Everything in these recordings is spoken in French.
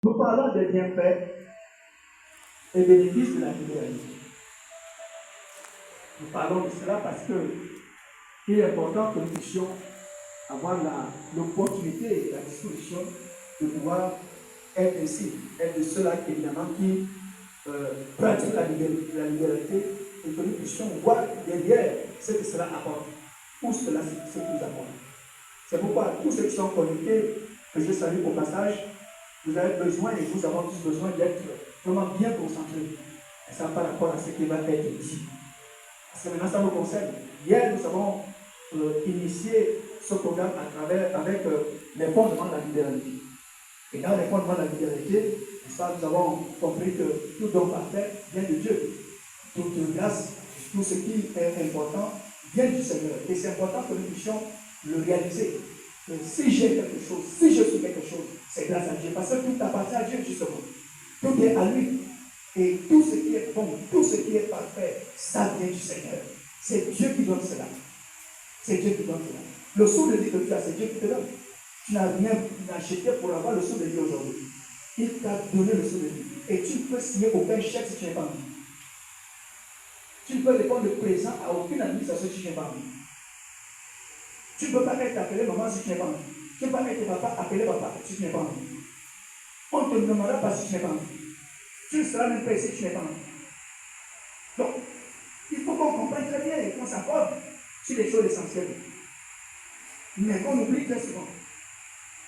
Nous parlons des bienfaits et bénéfices de la libéralité. Nous parlons de cela parce que il est important que nous puissions avoir l'opportunité et la disposition de pouvoir être ainsi, être de ceux-là évidemment qui pratiquent la libéralité et que nous puissions voir derrière ce que cela apporte, où cela ce qui nous apporte. C'est pourquoi tous ceux qui sont connectés, que je salue au passage, vous avez besoin et nous avons tous besoin d'être vraiment bien concentrés. Et ça par rapport à ce qui va être dit. Parce que maintenant ça nous concerne. Hier nous avons initié ce programme avec les fondements de la libéralité. Et dans les fondements de la libéralité, nous avons compris que tout don parfait vient de Dieu. Toute grâce, tout ce qui est important vient du Seigneur. Et c'est important que nous puissions le réaliser. Que si j'ai quelque chose, si je suis quelque chose, c'est grâce à Dieu. Parce que tout appartient à Dieu, justement. Tout est à lui. Et tout ce qui est bon, tout ce qui est parfait, ça vient du Seigneur. C'est Dieu qui donne cela. C'est Dieu qui donne cela. Le sou de vie que tu as, c'est Dieu qui te donne. Tu n'as rien acheté pour avoir le sou de vie aujourd'hui. Il t'a donné le sou de vie. Et tu ne peux signer aucun chèque si tu n'es pas en vie. Tu ne peux répondre présent à aucune administration si tu n'es pas en vie. Tu ne peux pas être appelé maman si tu n'es pas en vie. Tu ne peux pas être papa appelé papa si tu n'es pas en vie. On ne te demandera pas si tu n'es pas en vie. Tu ne seras même pas ici si tu n'es pas en vie. Donc, il faut qu'on comprenne très bien et qu'on s'accorde sur les choses essentielles. Mais qu'on oublie très souvent.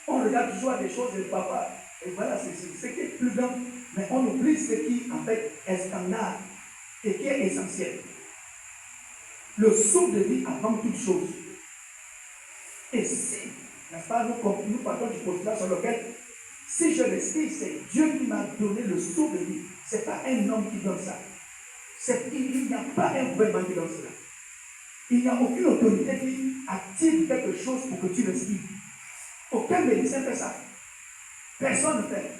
On regarde toujours à des choses de papa. Et voilà, c'est ce qui est plus grand. Mais on oublie ce qui, en fait, est standard et qui est essentiel. Le souffle de vie avant toute chose. Et si, n'est-ce pas, nous partons du postulat sur lequel, si je respire, c'est Dieu qui m'a donné le souffle de vie. Ce n'est pas un homme qui donne ça. Il n'y a pas un gouvernement qui donne cela. Il n'y a aucune autorité qui active quelque chose pour que tu respires. Aucun médecin fait ça. Personne ne fait.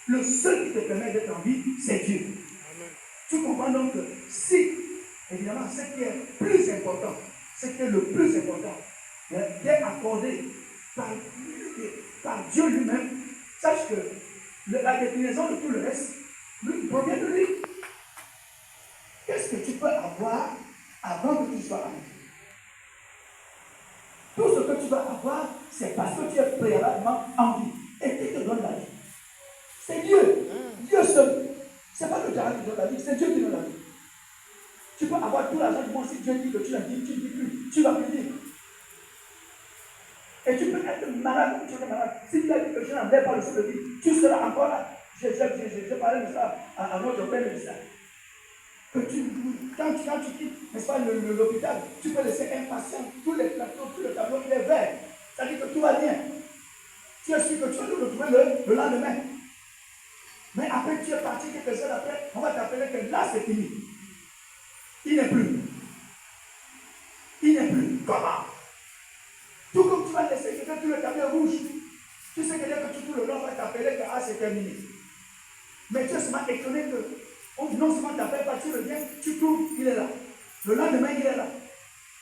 Le seul qui te permet d'être en vie, c'est Dieu. Amen. Tu comprends donc que si, évidemment, ce qui est plus important, ce qui est le plus important, est accordé par Dieu lui-même, sache que la déclinaison de tout le reste provient de lui. Qu'est-ce que tu peux avoir avant que tu sois en vie? Tout ce que tu vas avoir, c'est parce que tu es préalablement en vie. Et qui te donne la vie? C'est Dieu. Dieu seul. Ce n'est pas le diable qui donne la vie, c'est Dieu qui donne la vie. Tu peux avoir tout l'argent du monde si Dieu dit que tu n'as dit, tu ne vis plus. Tu ne vas plus vivre. Et tu peux être malade comme tu es malade. Si tu as dit que je n'en ai pas le souffle de vie, tu seras encore là. Je parlais de ça à notre père médecin. Que quand tu quittes, n'est-ce pas, l'hôpital, tu peux laisser un patient, tous les plateaux, tous les tableaux, il est vert. Ça dit que tout va bien. Tu es sûr que tu vas le retrouver le lendemain. Mais après, tu es parti quelques heures après, on va t'appeler que là, c'est fini. Il n'est plus. Il n'est plus. Comment? Tout comme tu vas laisser quelqu'un tout le tableau rouge. Tu sais que dès que tu trouves le blanc, on va t'appeler que ah, c'est terminé. Mais tu es seulement étonné que non seulement tu n'appelles pas, tu reviens, tu trouves, il est là. Le lendemain, il est là.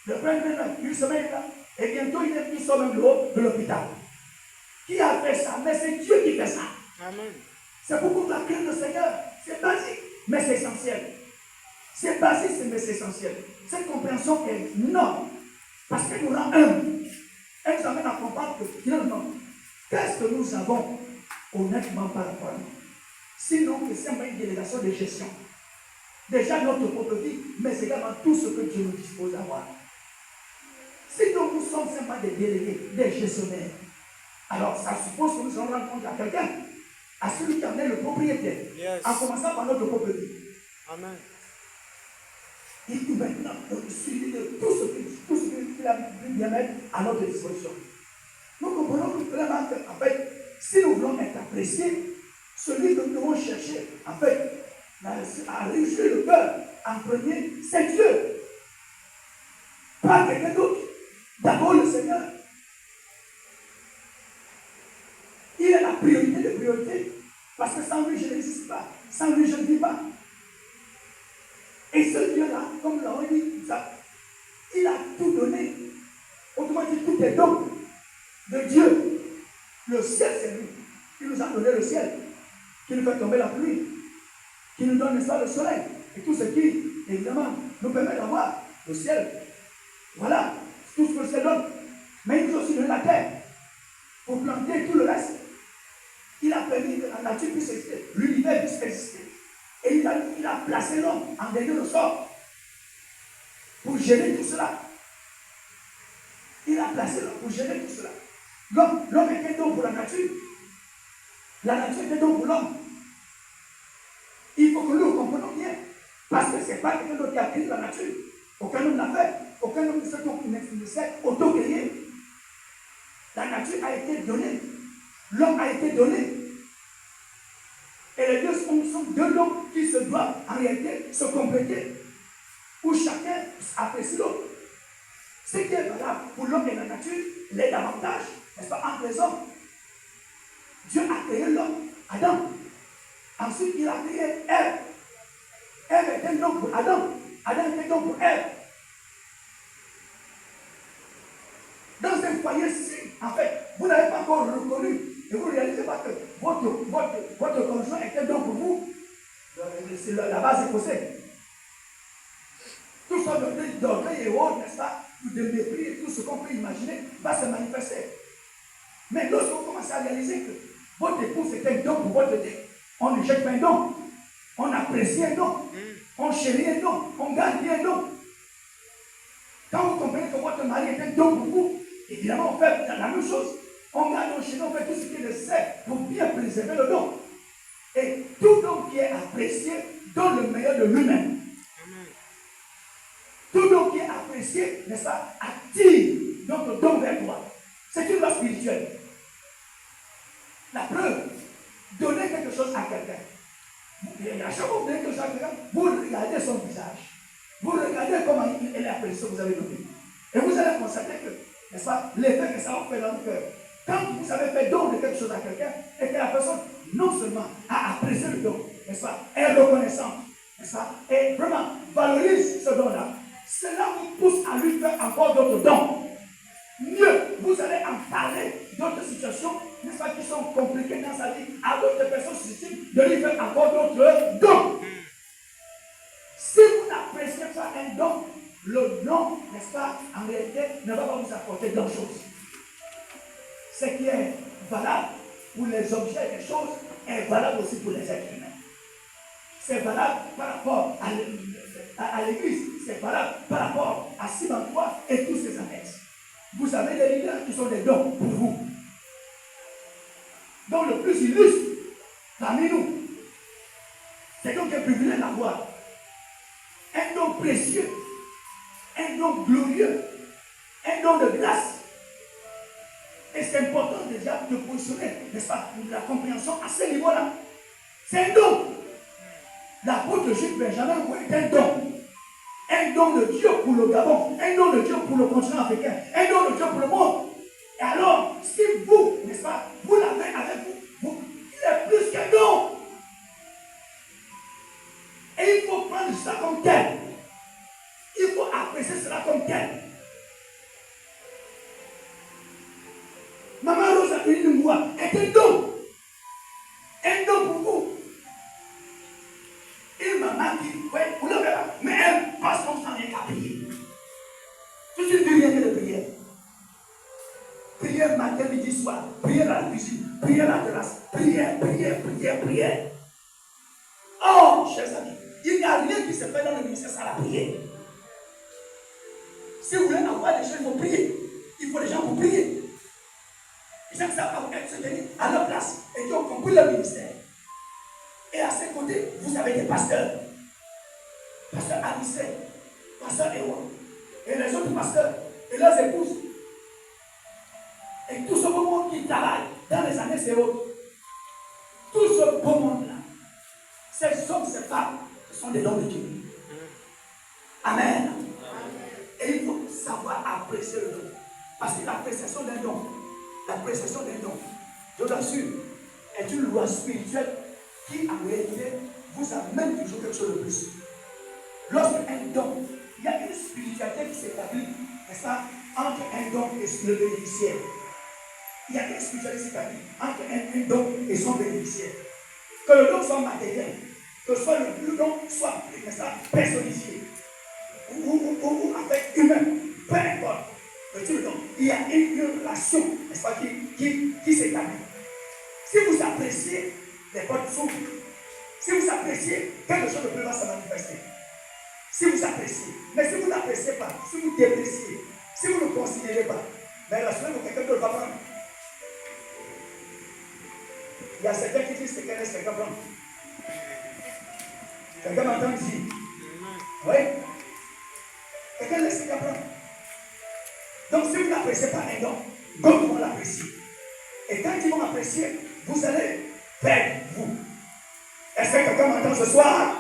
Le lendemain, une semaine, il est là. Et bientôt, il sort même de l'hôpital. Qui a fait ça? Mais c'est Dieu qui fait ça. Amen. C'est beaucoup de la crainte du Seigneur. C'est basique, mais c'est essentiel. C'est basique, mais c'est essentiel. Cette compréhension est non. Parce qu'elle nous rend humbles. Elle nous amène à comprendre que finalement, qu'est-ce que nous avons honnêtement par rapport à nous? Sinon que c'est une délégation de gestion. Déjà notre propre vie, mais c'est également tout ce que Dieu nous dispose d'avoir. Sinon nous sommes simplement des délégués, des gestionnaires. Alors ça suppose que nous allons rendre compte à quelqu'un, à celui qui en est le propriétaire, yes. En commençant par notre propre vie. Amen. Il peut maintenant suivre tout ce qu'il a pu bien mettre à notre disposition. Nous comprenons que vraiment, en fait, si nous voulons être appréciés, celui que nous devons chercher, en fait, à réjouir le cœur en premier, c'est Dieu. Pas quelqu'un d'autre. D'abord le Seigneur. Il est la priorité de priorité. Parce que sans lui, je n'existe pas. Sans lui, je ne vis pas. Et ce Dieu-là, comme nous l'avons dit, il a tout donné. Autrement dit, tout est don de Dieu. Le ciel, c'est lui. Il nous a donné le ciel. qui nous fait tomber la pluie, qui nous donne, n'est-ce pas, le soleil, et tout ce qui, évidemment, nous permet d'avoir le ciel. Voilà, tout ce que le ciel donne. Mais il nous a aussi donné la terre pour planter tout le reste. Il a permis que la nature puisse exister, l'univers puisse exister. Et il a placé l'homme en dernier ressort pour gérer tout cela. Il a placé l'homme pour gérer tout cela. L'homme était donc pour la nature. La nature était donc pour l'homme. Il faut que nous comprenions bien. Parce que ce n'est pas quelqu'un d'autre qui a créé la nature. Aucun homme l'a fait. Aucun homme ne s'est auto-créé. La nature a été donnée. L'homme a été donné. Et les deux sont deux dons qui se doivent en réalité se compléter. Où chacun apprécie l'autre. Ce qui est valable pour l'homme et la nature l'est davantage, n'est-ce pas, entre les hommes. Dieu a créé l'homme, Adam. Ensuite, il a créé Ève. Ève était donc pour Adam. Adam était donc pour Ève. Dans un foyer, si, en fait, vous n'avez pas encore reconnu et vous ne réalisez pas que votre conjoint était donc pour vous, c'est la base est posée. Tout sorte d'orgueil et autres, n'est-ce pas, de mépris, tout ce qu'on peut imaginer va se manifester. Mais lorsque vous commencez à réaliser que votre épouse est un don pour votre Dieu, on ne jette pas un don, on apprécie un don, on chérit un don, on garde un don. Quand vous comprenez que votre mari est un don pour vous, évidemment on fait la même chose. On garde, on chérit, on fait tout ce qui est nécessaire pour bien préserver le don. Et tout don qui est apprécié donne le meilleur de lui-même. Tout don qui est apprécié, n'est-ce pas, attire notre don vers toi. C'est une loi spirituelle. La preuve, donner quelque chose à quelqu'un. À chaque fois que vous donnez quelque chose à quelqu'un, vous regardez son visage. Vous regardez comment elle est appréciée, vous avez donné. Et vous allez constater que, n'est-ce pas, l'effet que ça va faire dans le cœur. Quand vous avez fait don de quelque chose à quelqu'un, et que la personne, non seulement a apprécié le don, n'est-ce pas, est reconnaissante, n'est-ce pas, et vraiment valorise ce don-là, cela vous pousse à lui faire encore d'autres dons. Mieux, vous allez en parler d'autres situations, n'est-ce pas, qui sont compliquées dans sa vie, à d'autres personnes susceptibles de lui faire encore d'autres dons. Si vous n'appréciez pas un don, le don, n'est-ce pas, en réalité, ne va pas vous apporter grand-chose. Ce qui est valable pour les objets et les choses est valable aussi pour les êtres humains. C'est valable par rapport à l'Église, c'est valable par rapport à Simon et tous ses annexes. Vous avez des leaders qui sont des dons pour vous. Donc le plus illustre parmi nous, c'est donc un privilège d'avoir un don précieux, un don glorieux, un don de grâce. Et c'est important déjà de positionner, n'est-ce pas, la compréhension à ce niveau-là. C'est un don. L'apôtre Jules Benjamin est un don. Un don de Dieu pour le Gabon, un don de Dieu pour le continent africain, un don de Dieu pour le monde. Et alors, si vous, n'est-ce pas, vous l'avez avec vous, il est plus qu'un don. Et il faut prendre ça comme tel. Il faut apprécier cela comme tel. Maman Rosa Unimwa est un don. Un don pour vous. Une maman qui, ouais, vous l'avez pas, mais elle passe son temps rien qu'à prier. Je ne dis rien que de prière. Prière matin, midi, soir. Prière à la cuisine. Prière à la terrasse. Prière. Oh, chers amis, il n'y a rien qui se fait dans le ministère sans la prière. Si vous voulez avoir des gens, il faut prier. Il faut des gens pour prier. Les gens qui savent se tenir à leur place et qui ont compris le ministère. Et à ses côtés, vous avez des pasteurs. Pasteur Anissé, pasteur Ewa, et les autres pasteurs, et leurs épouses. Et tout ce beau monde qui travaille dans les années et autres. Tout ce beau monde-là, ces hommes, ces femmes, ce sont des dons de Dieu. Amen. Et il faut savoir apprécier le don. Parce que l'appréciation d'un don, je vous assure, est une loi spirituelle qui en réalité vous amène toujours quelque chose de plus. Lorsqu'un don, il y a une spiritualité qui s'établit, n'est-ce pas, entre un don et le bénéficiaire. Il y a une spiritualité qui s'établit entre un don et son bénéficiaire. Que le don soit matériel, que le don soit personnalisé ou avec humain, peu importe. Le don, il y a une relation, n'est-ce pas, qui s'établit. Si vous appréciez, les portes s'ouvrent. Si vous appréciez, quelque chose de plus va se manifester. Si vous appréciez, mais si vous n'appréciez pas, si vous dépréciez, si vous ne considérez pas, mais rassurez-vous, quelqu'un d'autre va prendre. Il y a certains qui disent que quelqu'un laisse quelqu'un prendre. Quelqu'un m'entend ici? Oui? Quelqu'un laisse quelqu'un prendre. Donc si vous n'appréciez pas un don, d'autres vont l'apprécier. Et quand ils vont apprécier, vous allez perdre vous. Est-ce que quelqu'un m'entend ce soir?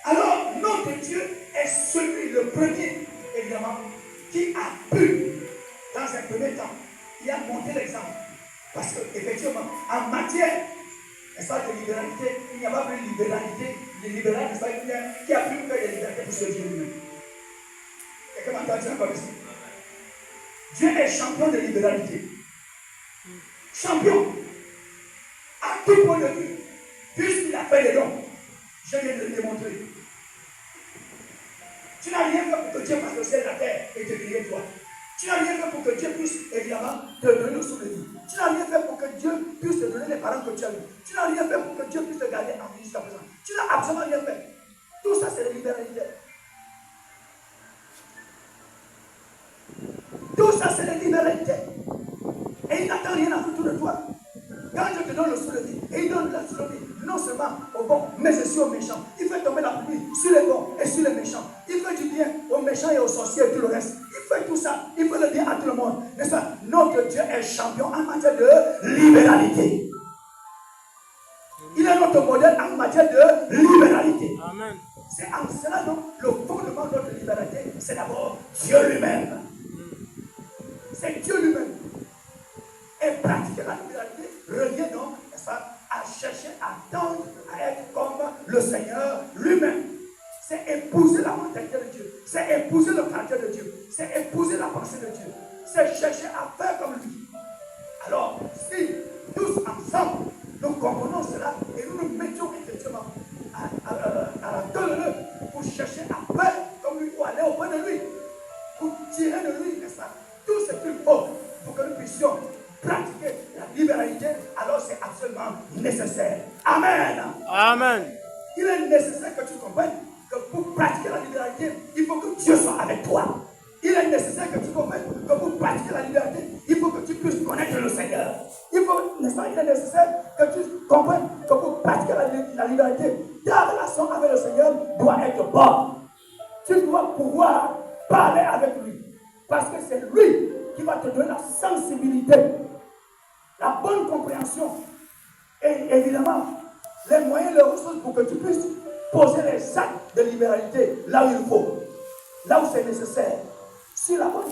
Alors, notre Dieu est celui, le premier, évidemment, qui a pu, dans un premier temps, il a montré l'exemple. Parce qu'effectivement, en matière, n'est-ce pas, de libéralité, il n'y a pas plus de libéralité, de libéral, n'est-ce pas, qui a pu faire des libertés pour ce Dieu lui-même. Quelqu'un m'entend dire encore ici? Dieu est champion de libéralité. Champion. À tout point de vue. Puisqu'il a fait des dons. Je viens de le démontrer. Tu n'as rien fait pour que Dieu fasse le ciel et la terre et te créer toi. Tu n'as rien fait pour que Dieu puisse, évidemment, te donner le souffle de vie. Tu n'as rien fait pour que Dieu puisse te donner les parents que tu as eu. Tu n'as rien fait pour que Dieu puisse te garder en vie jusqu'à présent. Tu n'as absolument rien fait. Tout ça, c'est la libéralité. Tout ça, c'est la libéralité. Et il n'attend rien à autour de toi. Quand je te donne le souffle de vie, et il donne la souffle de vie, non seulement aux bons, mais aussi aux méchants. Il fait tomber la pluie sur les bons et sur les méchants. Il fait du bien aux méchants et aux sorciers et tout le reste. Il fait tout ça. Il fait le bien à tout le monde. N'est-ce pas? Notre Dieu est champion en matière de libéralité. Il est notre modèle en matière de libéralité. Amen. C'est en cela donc le fondement de notre libéralité, c'est d'abord Dieu lui-même. C'est Dieu lui-même. Et pratiquer la libéralité revient donc, n'est-ce pas, à chercher à tendre à être comme le Seigneur lui-même. C'est épouser la mentalité de Dieu. C'est épouser le caractère de Dieu. C'est épouser la pensée de Dieu. C'est chercher à faire comme lui. Alors, si tous ensemble, nous comprenons cela et nous nous mettions effectivement à la donne pour chercher à faire comme lui ou aller auprès de lui, pour tirer de lui, n'est-ce pas, tout ce qu'il faut pour que nous puissions pratiquer la libéralité, alors c'est absolument nécessaire. Amen. Amen. Il est nécessaire que tu comprennes que pour pratiquer la libéralité, il faut que Dieu soit avec toi. Il est nécessaire que tu comprennes que pour pratiquer la liberté, il faut que tu puisses connaître le Seigneur. Il faut, n'est-ce pas, il est nécessaire que tu comprennes que pour pratiquer la liberté, ta relation avec le Seigneur doit être bonne. Tu dois pouvoir parler avec lui. Parce que c'est lui qui va te donner la sensibilité, la bonne compréhension et évidemment les moyens, les ressources pour que tu puisses poser les actes de libéralité là où il faut, là où c'est nécessaire. Si la bonne